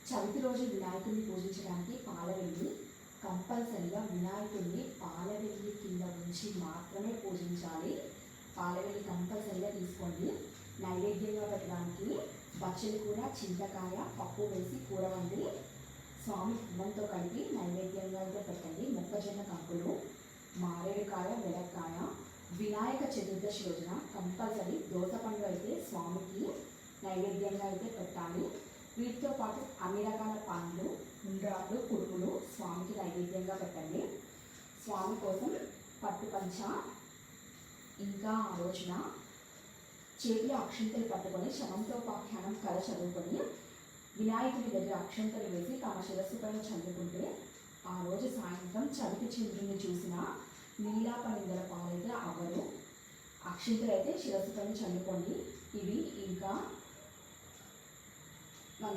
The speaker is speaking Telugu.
చవితి రోజు వినాయకుడిని పూజించడానికి పాలవెల్లి కంపల్సరిగా వినాయకుడిని పాలవెల్లి కింద ఉంచి మాత్రమే పూజించాలి. పాలవెల్లి కంపల్సరిగా తీసుకోండి. నైవేద్యంగా పెట్టడానికి బచ్చలి కూర, చింతకాయ, పప్పు వేసి కూర వండి స్వామి అన్నంతో కలిపి నైవేద్యంగా అయితే పెట్టండి. మొక్కజొన్న కంకులు, మారేడుకాయ, వెలక్కాయ. వినాయక చతుర్దశి రోజున కంపల్సరీ దోసపండు అయితే స్వామికి నైవేద్యంగా అయితే పెట్టాలి. వీటితో పాటు అన్ని రకాల పండ్లు, ఉండ్రాళ్ళు, కుడుములు స్వామికి నైవేద్యంగా పెట్టండి. స్వామి కోసం పట్టు పంచ, ఇంకా ఆ రోజున చేతిలో అక్షంతలు పట్టుకొని శమంతోపాఖ్యానం కథ చదువుకొని వినాయకుడి దగ్గర అక్షంతలు వేసి తమ శిరస్సు పైన చల్లుకుంటే ఆ రోజు సాయంత్రం చవితి చంద్రుని చూసిన నీలాపనిందల పాలైతే అవ్వరు. అక్షంతలు అయితే శిరస్సు పైన చల్లుకోండి. ఇవి ఇంకా